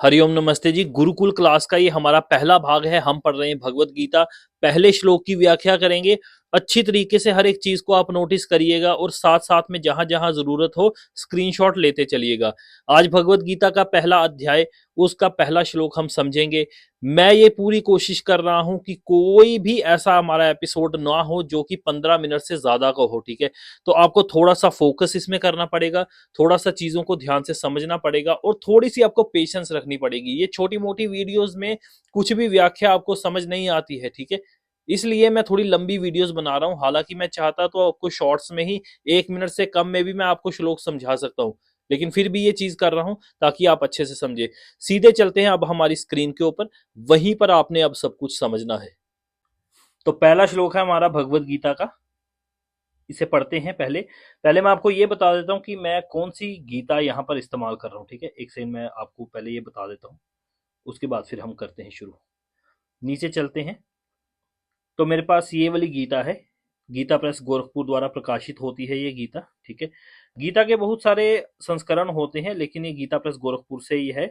हरिओम नमस्ते जी। गुरुकुल क्लास का ये हमारा पहला भाग है। हम पढ़ रहे हैं भगवत गीता। पहले श्लोक की व्याख्या करेंगे। अच्छी तरीके से हर एक चीज को आप नोटिस करिएगा और साथ साथ में जहां जहां जरूरत हो स्क्रीनशॉट लेते चलिएगा। आज भगवत गीता का पहला अध्याय, उसका पहला श्लोक हम समझेंगे। मैं ये पूरी कोशिश कर रहा हूं कि कोई भी ऐसा हमारा एपिसोड ना हो जो कि 15 मिनट से ज्यादा का हो, ठीक है। तो आपको थोड़ा सा फोकस इसमें करना पड़ेगा, थोड़ा सा चीजों को ध्यान से समझना पड़ेगा और थोड़ी सी आपको पेशेंस रखनी पड़ेगी। ये छोटी मोटी वीडियोस में कुछ भी व्याख्या आपको समझ नहीं आती है, ठीक है। इसलिए मैं थोड़ी लंबी वीडियोस बना रहा हूं। हालांकि मैं चाहता तो आपको शॉर्ट्स में ही 1 मिनट से कम में भी मैं आपको श्लोक समझा सकता हूं, लेकिन फिर भी ये चीज कर रहा हूं ताकि आप अच्छे से समझे। सीधे चलते हैं अब हमारी स्क्रीन के ऊपर, वहीं पर आपने अब सब कुछ समझना है। तो पहला श्लोक है हमारा भगवत गीता का, इसे पढ़ते हैं। पहले पहले मैं आपको ये बता देता हूँ कि मैं कौन सी गीता यहाँ पर इस्तेमाल कर रहा हूँ, ठीक है। एक सेकंड, मैं आपको पहले ये बता देता हूँ, उसके बाद फिर हम करते हैं शुरू। नीचे चलते हैं तो मेरे पास ये वाली गीता है। गीता प्रेस गोरखपुर द्वारा प्रकाशित होती है ये गीता, ठीक है। गीता के बहुत सारे संस्करण होते हैं, लेकिन ये गीता प्रेस गोरखपुर से ही है।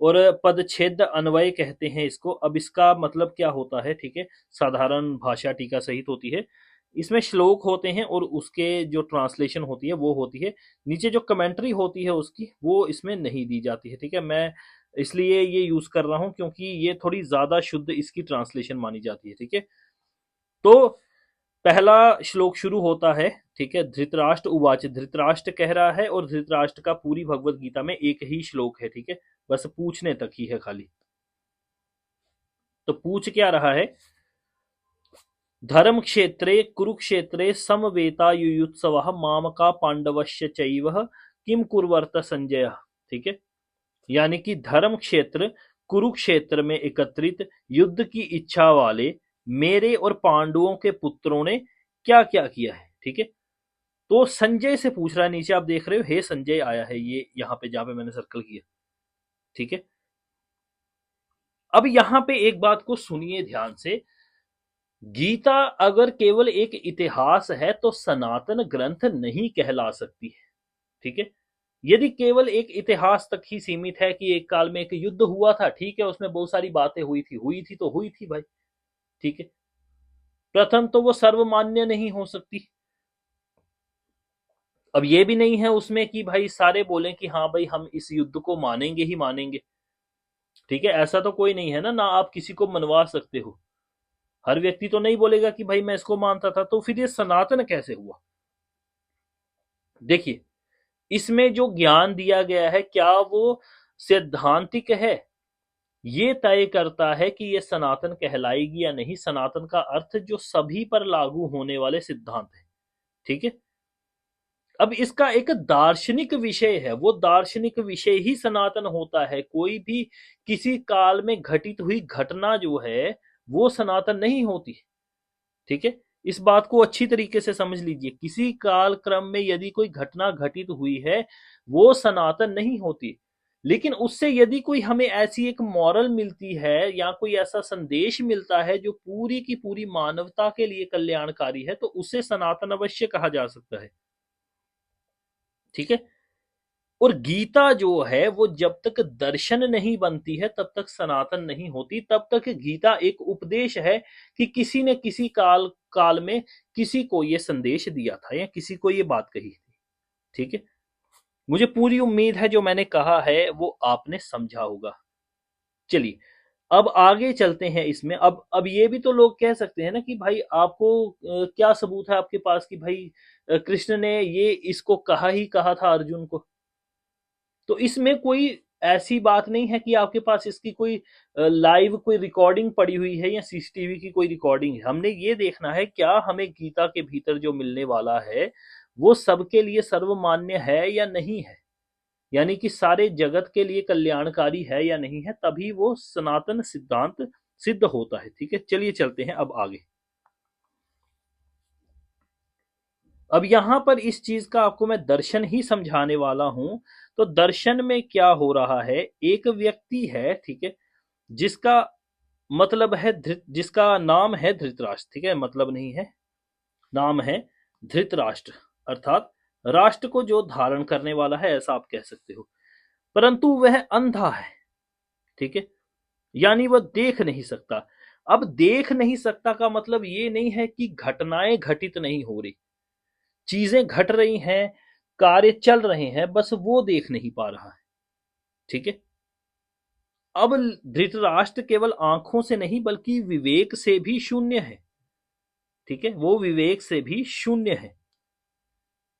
और पदच्छेद अन्वय कहते हैं इसको। अब इसका मतलब क्या होता है, ठीक है। साधारण भाषा टीका सहित होती है। इसमें श्लोक होते हैं और उसके जो ट्रांसलेशन होती है वो होती है। नीचे जो कमेंट्री होती है उसकी, वो इसमें नहीं दी जाती है, ठीक है। मैं इसलिए ये यूज कर रहा हूं क्योंकि ये थोड़ी ज्यादा शुद्ध इसकी ट्रांसलेशन मानी जाती है, ठीक है। तो पहला श्लोक शुरू होता है, ठीक है। धृतराष्ट्र उवाच, धृतराष्ट्र कह रहा है और धृतराष्ट्र का पूरी भगवत गीता में एक ही श्लोक है, ठीक है। बस पूछने तक ही है खाली। तो पूछ क्या रहा है, धर्म क्षेत्रे कुरुक्षेत्रे समवेतायुयुत्सव मामका पांडवश्य चैव किम कुर्वर्त संजय, ठीक है। यानी कि धर्म क्षेत्र कुरुक्षेत्र में एकत्रित युद्ध की इच्छा वाले मेरे और पांडवों के पुत्रों ने क्या क्या किया है, ठीक है। तो संजय से पूछ रहा है, नीचे आप देख रहे हो हे संजय आया है ये यहां पे जहां पे मैंने सर्कल किया, ठीक है। अब यहां पे एक बात को सुनिए ध्यान से। गीता अगर केवल एक इतिहास है तो सनातन ग्रंथ नहीं कहला सकती है, ठीक है। यदि केवल एक इतिहास तक ही सीमित है कि एक काल में एक युद्ध हुआ था, ठीक है, उसमें बहुत सारी बातें हुई थी तो हुई थी भाई, ठीक है। प्रथम तो वो सर्वमान्य नहीं हो सकती। अब ये भी नहीं है उसमें कि भाई सारे बोलें कि हाँ भाई हम इस युद्ध को मानेंगे ही मानेंगे, ठीक है। ऐसा तो कोई नहीं है ना आप किसी को मनवा सकते हो। हर व्यक्ति तो नहीं बोलेगा कि भाई मैं इसको मानता था। तो फिर ये सनातन कैसे हुआ? देखिए, इसमें जो ज्ञान दिया गया है क्या वो सैद्धांतिक है, ये तय करता है कि ये सनातन कहलाएगी या नहीं। सनातन का अर्थ जो सभी पर लागू होने वाले सिद्धांत है, ठीक है। अब इसका एक दार्शनिक विषय है, वो दार्शनिक विषय ही सनातन होता है। कोई भी किसी काल में घटित हुई घटना जो है वो सनातन नहीं होती, ठीक है। इस बात को अच्छी तरीके से समझ लीजिए। किसी काल क्रम में यदि कोई घटना घटित हुई है वो सनातन नहीं होती, लेकिन उससे यदि कोई हमें ऐसी एक मॉरल मिलती है या कोई ऐसा संदेश मिलता है जो पूरी की पूरी मानवता के लिए कल्याणकारी है तो उसे सनातन अवश्य कहा जा सकता है, ठीक है। और गीता जो है वो जब तक दर्शन नहीं बनती है तब तक सनातन नहीं होती। तब तक गीता एक उपदेश है कि किसी ने किसी काल काल में किसी को ये संदेश दिया था या किसी को ये बात कही थी, ठीक है। मुझे पूरी उम्मीद है जो मैंने कहा है वो आपने समझा होगा। चलिए अब आगे चलते हैं इसमें। अब ये भी तो लोग कह सकते हैं ना कि भाई आपको क्या सबूत है आपके पास कि भाई कृष्ण ने ये इसको कहा ही कहा था अर्जुन को। तो इसमें कोई ऐसी बात नहीं है कि आपके पास इसकी कोई लाइव कोई रिकॉर्डिंग पड़ी हुई है या सीसीटीवी की कोई रिकॉर्डिंग है। हमने ये देखना है क्या हमें गीता के भीतर जो मिलने वाला है वो सबके लिए सर्वमान्य है या नहीं है, यानी कि सारे जगत के लिए कल्याणकारी है या नहीं है, तभी वो सनातन सिद्धांत सिद्ध होता है, ठीक है। चलिए चलते हैं अब आगे। अब यहां पर इस चीज का आपको मैं दर्शन ही समझाने वाला हूं। तो दर्शन में क्या हो रहा है, एक व्यक्ति है, ठीक है, जिसका मतलब है जिसका नाम है धृतराष्ट्र, ठीक है, मतलब नहीं है, नाम है धृतराष्ट्र, अर्थात राष्ट्र को जो धारण करने वाला है ऐसा आप कह सकते हो। परंतु वह अंधा है, ठीक है, यानी वह देख नहीं सकता। अब देख नहीं सकता का मतलब ये नहीं है कि घटनाएं घटित नहीं हो रही, चीजें घट रही हैं, कार्य चल रहे हैं, बस वो देख नहीं पा रहा है। ठीक है, अब धृतराष्ट्र केवल आंखों से नहीं बल्कि विवेक से भी शून्य है। ठीक है, वो विवेक से भी शून्य है।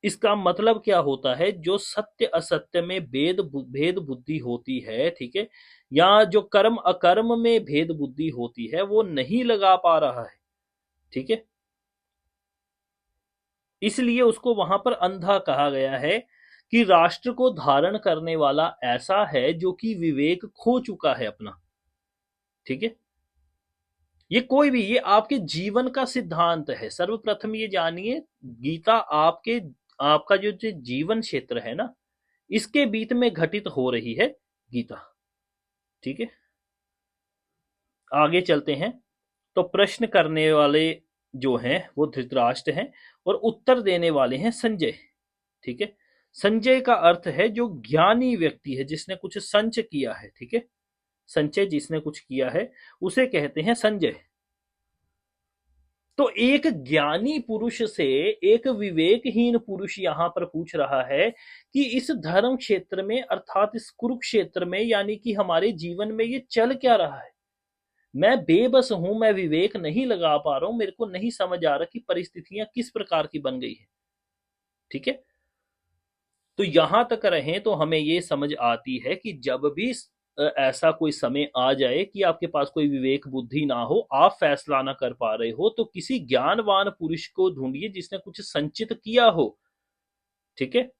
इसका मतलब क्या होता है, जो सत्य असत्य में भेद बुद्धि होती है, ठीक है, या जो कर्म अकर्म में भेद बुद्धि होती है, वो नहीं लगा पा रहा है। ठीक है, इसलिए उसको वहां पर अंधा कहा गया है कि राष्ट्र को धारण करने वाला ऐसा है जो कि विवेक खो चुका है अपना। ठीक है, ये कोई भी, ये आपके जीवन का सिद्धांत है। सर्वप्रथम ये जानिए, गीता आपके आपका जो जीवन क्षेत्र है ना, इसके बीच में घटित हो रही है गीता। ठीक है, आगे चलते हैं। तो प्रश्न करने वाले जो हैं वो धृतराष्ट्र हैं और उत्तर देने वाले हैं संजय। ठीक है, संजय का अर्थ है जो ज्ञानी व्यक्ति है, जिसने कुछ संच किया है। ठीक है, संचय जिसने कुछ किया है उसे कहते हैं संजय। तो एक ज्ञानी पुरुष से एक विवेकहीन पुरुष यहां पर पूछ रहा है कि इस धर्म क्षेत्र में, अर्थात इस कुरुक्षेत्र में, यानी कि हमारे जीवन में ये चल क्या रहा है। मैं बेबस हूं, मैं विवेक नहीं लगा पा रहा हूं, मेरे को नहीं समझ आ रहा कि परिस्थितियां किस प्रकार की बन गई है। ठीक है, तो यहां तक रहे तो हमें ये समझ आती है कि जब भी ऐसा कोई समय आ जाए कि आपके पास कोई विवेक बुद्धि ना हो, आप फैसला ना कर पा रहे हो, तो किसी ज्ञानवान पुरुष को ढूंढिए जिसने कुछ संचित किया हो। ठीक है,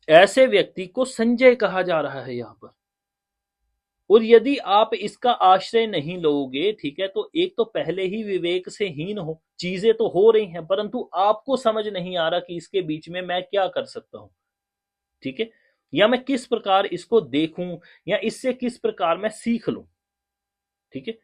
ऐसे व्यक्ति को संजय कहा जा रहा है यहां पर। और यदि आप इसका आश्रय नहीं लोगे, ठीक है, तो एक तो पहले ही विवेक से हीन हो, चीजें तो हो रही हैं परंतु आपको समझ नहीं आ रहा कि इसके बीच में मैं क्या कर सकता हूं। ठीक है, या मैं किस प्रकार इसको देखूं, या इससे किस प्रकार मैं सीख लूं। ठीक है,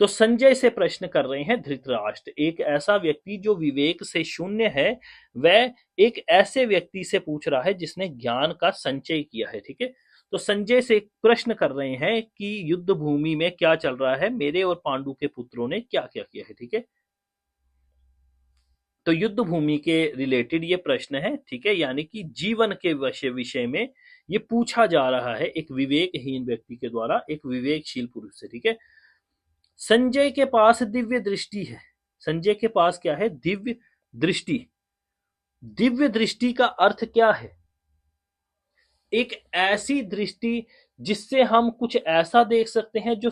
तो संजय से प्रश्न कर रहे हैं धृतराष्ट्र, एक ऐसा व्यक्ति जो विवेक से शून्य है, वह एक ऐसे व्यक्ति से पूछ रहा है जिसने ज्ञान का संचय किया है। ठीक है, तो संजय से एक प्रश्न कर रहे हैं कि युद्ध भूमि में क्या चल रहा है, मेरे और पांडु के पुत्रों ने क्या क्या किया है। ठीक है, तो युद्ध भूमि के रिलेटेड ये प्रश्न है। ठीक है, यानी कि जीवन के विषय में ये पूछा जा रहा है एक विवेकहीन व्यक्ति के द्वारा एक विवेकशील पुरुष से। ठीक है, संजय के पास दिव्य दृष्टि है। संजय के पास क्या है? दिव्य दृष्टि। दिव्य दृष्टि का अर्थ क्या है? एक ऐसी दृष्टि जिससे हम कुछ ऐसा देख सकते हैं जो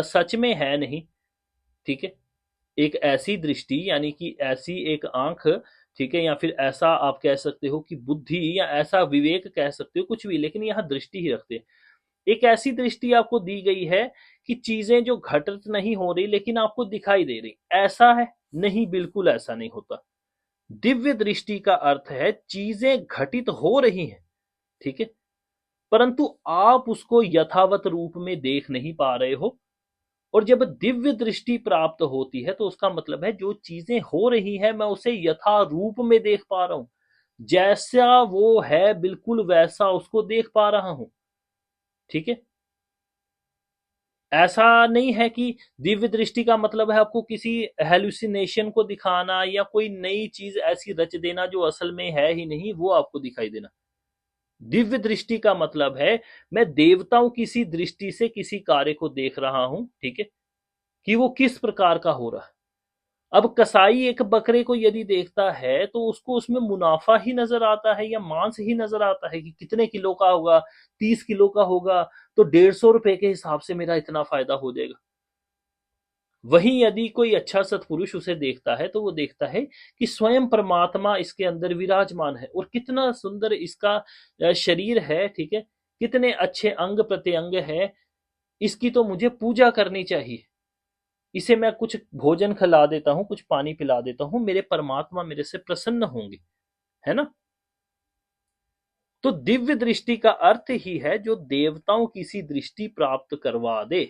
सच में है नहीं। ठीक है, एक ऐसी दृष्टि यानी कि ऐसी एक आंख, ठीक है, या फिर ऐसा आप कह सकते हो कि बुद्धि, या ऐसा विवेक कह सकते हो, कुछ भी, लेकिन यहां दृष्टि ही रखते हैं। एक ऐसी दृष्टि आपको दी गई है कि चीजें जो घटित नहीं हो रही लेकिन आपको दिखाई दे रही, ऐसा है? नहीं, बिल्कुल ऐसा नहीं होता। दिव्य दृष्टि का अर्थ है चीजें घटित हो रही हैं, ठीक है, परंतु आप उसको यथावत रूप में देख नहीं पा रहे हो। और जब दिव्य दृष्टि प्राप्त होती है तो उसका मतलब है जो चीजें हो रही है मैं उसे यथा रूप में देख पा रहा हूं, जैसा वो है बिल्कुल वैसा उसको देख पा रहा हूं। ठीक है, ऐसा नहीं है कि दिव्य दृष्टि का मतलब है आपको किसी हेलुसिनेशन को दिखाना या कोई नई चीज ऐसी रच देना जो असल में है ही नहीं, वो आपको दिखाई देना। दिव्य दृष्टि का मतलब है मैं देवताओं किसी दृष्टि से किसी कार्य को देख रहा हूं, ठीक है, कि वो किस प्रकार का हो रहा है। अब कसाई एक बकरे को यदि देखता है तो उसको उसमें मुनाफा ही नजर आता है या मांस ही नजर आता है कि कितने किलो का होगा, 30 किलो का होगा तो 150 रुपए के हिसाब से मेरा इतना फायदा हो जाएगा। वहीं यदि कोई अच्छा सत्पुरुष उसे देखता है तो वो देखता है कि स्वयं परमात्मा इसके अंदर विराजमान है और कितना सुंदर इसका शरीर है, ठीक है, कितने अच्छे अंग प्रत्यंग है, इसकी तो मुझे पूजा करनी चाहिए। इसे मैं कुछ भोजन खिला देता हूं, कुछ पानी पिला देता हूं, मेरे परमात्मा मेरे से प्रसन्न होंगे, है ना। तो दिव्य दृष्टि का अर्थ ही है जो देवताओं की सी दृष्टि प्राप्त करवा दे।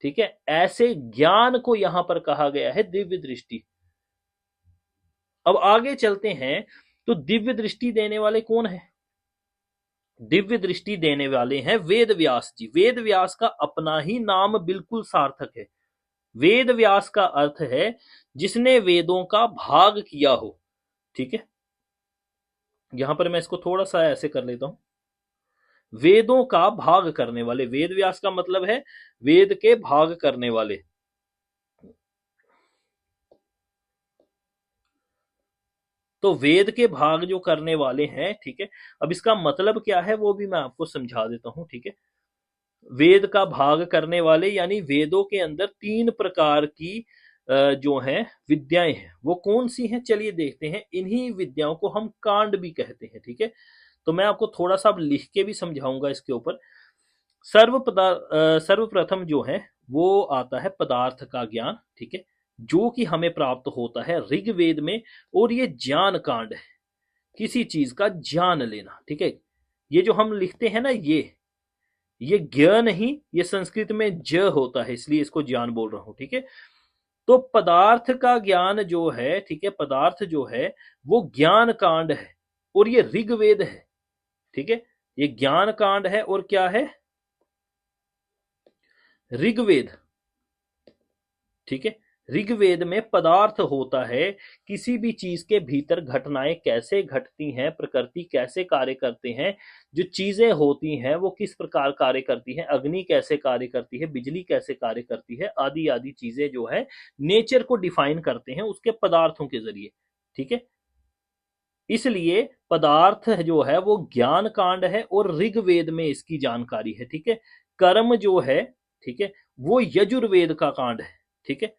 ठीक है, ऐसे ज्ञान को यहां पर कहा गया है दिव्य दृष्टि। अब आगे चलते हैं, तो दिव्य दृष्टि देने वाले कौन है? दिव्य दृष्टि देने वाले हैं वेद व्यास जी। वेद व्यास का अपना ही नाम बिल्कुल सार्थक है। वेद व्यास का अर्थ है जिसने वेदों का भाग किया हो। ठीक है, यहां पर मैं इसको थोड़ा सा ऐसे कर लेता हूं, वेदों का भाग करने वाले। वेद व्यास का मतलब है वेद के भाग करने वाले। तो वेद के भाग जो करने वाले हैं, ठीक है। अब इसका मतलब क्या है वो भी मैं आपको समझा देता हूं, ठीक है। वेद का भाग करने वाले यानी वेदों के अंदर 3 प्रकार की जो है विद्याएं हैं, वो कौन सी हैं चलिए देखते हैं। इन्हीं विद्याओं को हम कांड भी कहते हैं, ठीक है। तो मैं आपको थोड़ा सा अब लिख के भी समझाऊंगा इसके ऊपर। सर्वप्रथम जो है वो आता है पदार्थ का ज्ञान, ठीक है, जो कि हमें प्राप्त होता है ऋग्वेद में। और ये ज्ञान कांड है, किसी चीज का ज्ञान लेना, ठीक है। ये जो हम लिखते हैं ना, ये ज्ञ नहीं, ये संस्कृत में ज होता है, इसलिए इसको ज्ञान बोल रहा हूं, ठीक है। तो पदार्थ का ज्ञान जो है, ठीक है, पदार्थ जो है वो ज्ञान कांड है और ये ऋग्वेद है, ठीक है। ये ज्ञान कांड है और क्या है, ऋग्वेद, ठीक है। ऋग्वेद में पदार्थ होता है, किसी भी चीज के भीतर घटनाएं कैसे घटती हैं, प्रकृति कैसे कार्य करते हैं, जो चीजें होती हैं वो किस प्रकार कार्य करती हैं, अग्नि कैसे कार्य करती है, बिजली कैसे कार्य करती है, आदि आदि चीजें जो है नेचर को डिफाइन करते हैं उसके पदार्थों के जरिए, ठीक है। इसलिए पदार्थ जो है वो ज्ञान कांड है और ऋग्वेद में इसकी जानकारी है, ठीक है। कर्म जो है, ठीक है, वो यजुर्वेद का कांड है, ठीक है,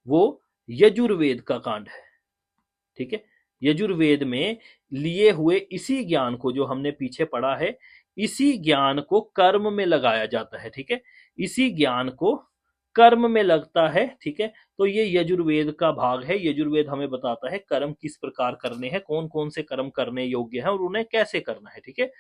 वो यजुर्वेद का कांड है, ठीक है। यजुर्वेद में लिए हुए इसी ज्ञान को जो हमने पीछे पढ़ा है, इसी ज्ञान को कर्म में लगाया जाता है, ठीक है। इसी ज्ञान को कर्म में लगता है, ठीक है। तो ये यजुर्वेद का भाग है। यजुर्वेद हमें बताता है कर्म किस प्रकार करने हैं, कौन कौन से कर्म करने योग्य हैं और उन्हें कैसे करना है, ठीक है।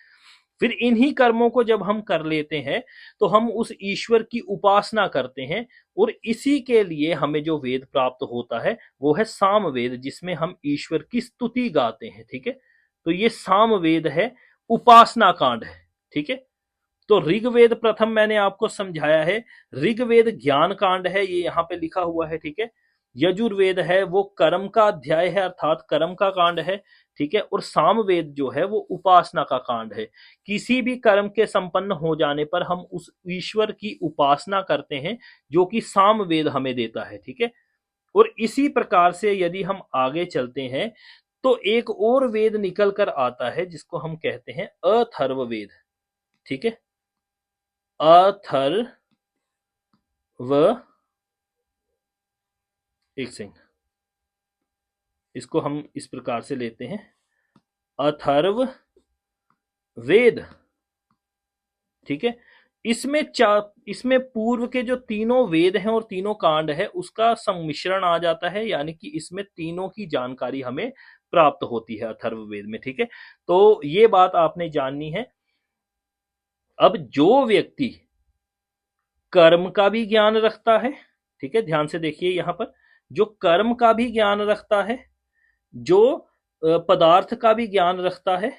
फिर इन्हीं कर्मों को जब हम कर लेते हैं तो हम उस ईश्वर की उपासना करते हैं और इसी के लिए हमें जो वेद प्राप्त होता है वो है सामवेद, जिसमें हम ईश्वर की स्तुति गाते हैं, ठीक है। तो ये सामवेद है, उपासना कांड है, ठीक है। तो ऋग्वेद प्रथम मैंने आपको समझाया है, ऋग्वेद ज्ञान कांड है, ये यहां पे लिखा हुआ है, ठीक है। यजुर्वेद है वो कर्म का अध्याय है, अर्थात कर्म का कांड है, ठीक है। और सामवेद जो है वो उपासना का कांड है। किसी भी कर्म के संपन्न हो जाने पर हम उस ईश्वर की उपासना करते हैं जो कि सामवेद हमें देता है, ठीक है। और इसी प्रकार से यदि हम आगे चलते हैं तो एक और वेद निकल कर आता है जिसको हम कहते हैं अथर्ववेद, ठीक है। अथर्व, एक सेकंड, इसको हम इस प्रकार से लेते हैं, अथर्व वेद, ठीक है। इसमें पूर्व के जो तीनों वेद हैं और तीनों कांड है उसका सम्मिश्रण आ जाता है, यानी कि इसमें तीनों की जानकारी हमें प्राप्त होती है अथर्ववेद में, ठीक है। तो ये बात आपने जाननी है। अब जो व्यक्ति कर्म का भी ज्ञान रखता है, ठीक है, ध्यान से देखिए यहां पर, जो कर्म का भी ज्ञान रखता है, जो पदार्थ का भी ज्ञान रखता है,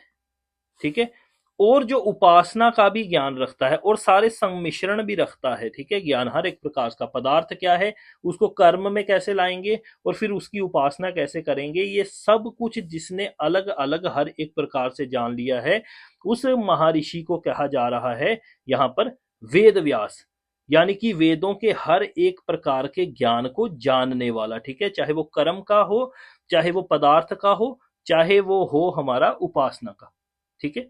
ठीक है, और जो उपासना का भी ज्ञान रखता है और सारे सम्मिश्रण भी रखता है, ठीक है, ज्ञान हर एक प्रकार का, पदार्थ क्या है उसको कर्म में कैसे लाएंगे और फिर उसकी उपासना कैसे करेंगे, ये सब कुछ जिसने अलग अलग हर एक प्रकार से जान लिया है, उस महर्षि को कहा जा रहा है यहां पर वेद व्यास, यानी कि वेदों के हर एक प्रकार के ज्ञान को जानने वाला, ठीक है। चाहे वो कर्म का हो, चाहे वो पदार्थ का हो, चाहे वो हो हमारा उपासना का, ठीक है।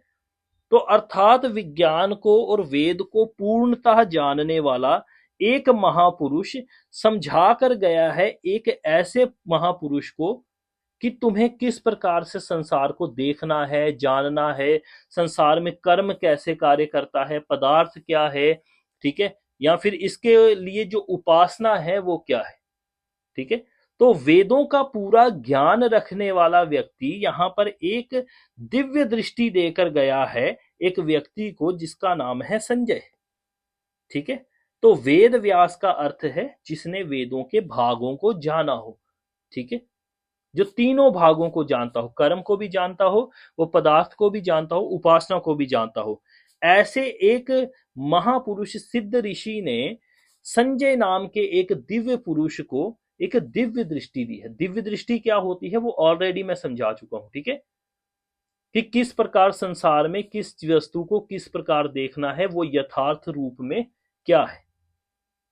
तो अर्थात विज्ञान को और वेद को पूर्णतः जानने वाला एक महापुरुष समझा कर गया है एक ऐसे महापुरुष को कि तुम्हें किस प्रकार से संसार को देखना है, जानना है, संसार में कर्म कैसे कार्य करता है, पदार्थ क्या है, ठीक है, या फिर इसके लिए जो उपासना है वो क्या है, ठीक है। तो वेदों का पूरा ज्ञान रखने वाला व्यक्ति यहां पर एक दिव्य दृष्टि देकर गया है एक व्यक्ति को जिसका नाम है संजय, ठीक है। तो वेद व्यास का अर्थ है जिसने वेदों के भागों को जाना हो, ठीक है। जो तीनों भागों को जानता हो, कर्म को भी जानता हो, वो पदार्थ को भी जानता हो, उपासना को भी जानता हो। ऐसे एक महापुरुष सिद्ध ऋषि ने संजय नाम के एक दिव्य पुरुष को एक दिव्य दृष्टि दी है। दिव्य दृष्टि क्या होती है वो ऑलरेडी मैं समझा चुका हूं, ठीक है, कि किस प्रकार संसार में किस वस्तु को किस प्रकार देखना है, वो यथार्थ रूप में क्या है,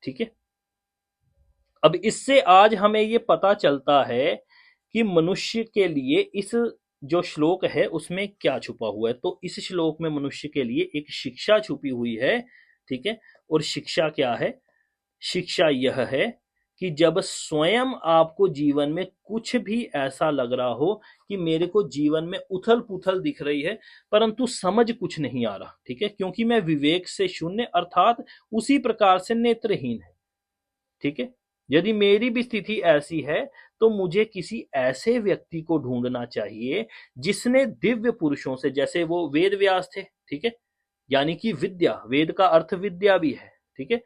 ठीक है। अब इससे आज हमें ये पता चलता है कि मनुष्य के लिए इस जो श्लोक है उसमें क्या छुपा हुआ है। तो इस श्लोक में मनुष्य के लिए एक शिक्षा छुपी हुई है, ठीक है। और शिक्षा क्या है? शिक्षा यह है कि जब स्वयं आपको जीवन में कुछ भी ऐसा लग रहा हो कि मेरे को जीवन में उथल पुथल दिख रही है परंतु समझ कुछ नहीं आ रहा, ठीक है, क्योंकि मैं विवेक से शून्य अर्थात उसी प्रकार से नेत्रहीन है, ठीक है। यदि मेरी भी स्थिति ऐसी है तो मुझे किसी ऐसे व्यक्ति को ढूंढना चाहिए जिसने दिव्य पुरुषों से, जैसे वो वेद व्यास थे, ठीक है, यानी कि विद्या, वेद का अर्थ विद्या भी है, ठीक है।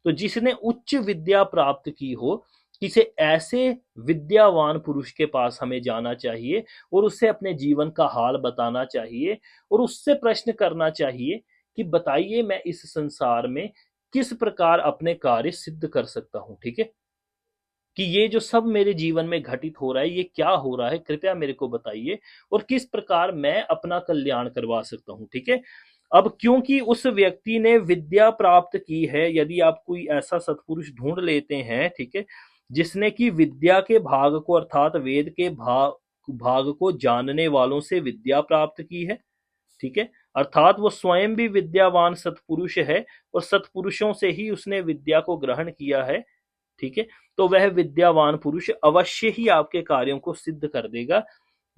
तो जिसने उच्च विद्या प्राप्त की हो, किसी ऐसे विद्यावान पुरुष के पास हमें जाना चाहिए और उससे अपने जीवन का हाल बताना चाहिए और उससे प्रश्न करना चाहिए कि बताइए मैं इस संसार में किस प्रकार अपने कार्य सिद्ध कर सकता हूं, ठीक है, कि ये जो सब मेरे जीवन में घटित हो रहा है ये क्या हो रहा है, कृपया मेरे को बताइए और किस प्रकार मैं अपना कल्याण करवा सकता हूं, ठीक है। अब क्योंकि उस व्यक्ति ने विद्या प्राप्त की है, यदि आप कोई ऐसा सत्पुरुष ढूंढ लेते हैं, ठीक है, जिसने की विद्या के भाग को अर्थात वेद के भाग को जानने वालों से विद्या प्राप्त की है, ठीक है, अर्थात वो स्वयं भी विद्यावान सत्पुरुष है और सत्पुरुषों से ही उसने विद्या को ग्रहण किया है, ठीक है, तो वह विद्यावान पुरुष अवश्य ही आपके कार्यों को सिद्ध कर देगा।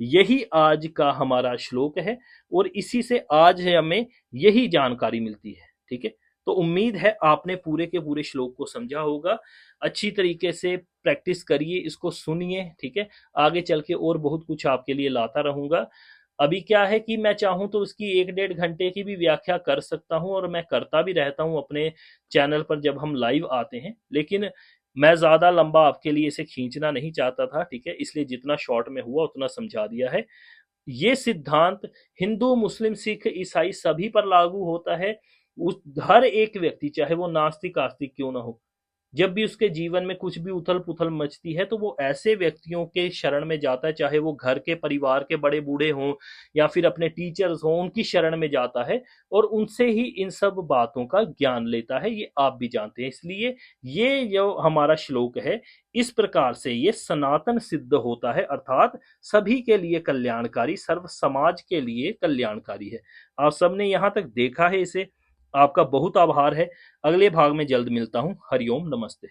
यही आज का हमारा श्लोक है और इसी से आज हमें यही जानकारी मिलती है, ठीक है। तो उम्मीद है आपने पूरे के पूरे श्लोक को समझा होगा। अच्छी तरीके से प्रैक्टिस करिए, इसको सुनिए, ठीक है। आगे चल के और बहुत कुछ आपके लिए लाता रहूंगा। अभी क्या है कि मैं चाहूं तो इसकी 1-1.5 घंटे की भी व्याख्या कर सकता हूं और मैं करता भी रहता हूं अपने चैनल पर जब हम लाइव आते हैं, लेकिन मैं ज्यादा लंबा आपके लिए इसे खींचना नहीं चाहता था, ठीक है, इसलिए जितना शॉर्ट में हुआ उतना समझा दिया है। ये सिद्धांत हिंदू, मुस्लिम, सिख, ईसाई सभी पर लागू होता है। उस हर एक व्यक्ति, चाहे वो नास्तिक आस्तिक क्यों ना हो, जब भी उसके जीवन में कुछ भी उथल पुथल मचती है तो वो ऐसे व्यक्तियों के शरण में जाता है, चाहे वो घर के परिवार के बड़े बूढ़े हों या फिर अपने टीचर्स हों, उनकी शरण में जाता है और उनसे ही इन सब बातों का ज्ञान लेता है। ये आप भी जानते हैं, इसलिए ये जो हमारा श्लोक है इस प्रकार से ये सनातन सिद्ध होता है, अर्थात सभी के लिए कल्याणकारी, सर्व समाज के लिए कल्याणकारी है। आप सबने यहाँ तक देखा है इसे, आपका बहुत आभार है। अगले भाग में जल्द मिलता हूं। हरिओम, नमस्ते।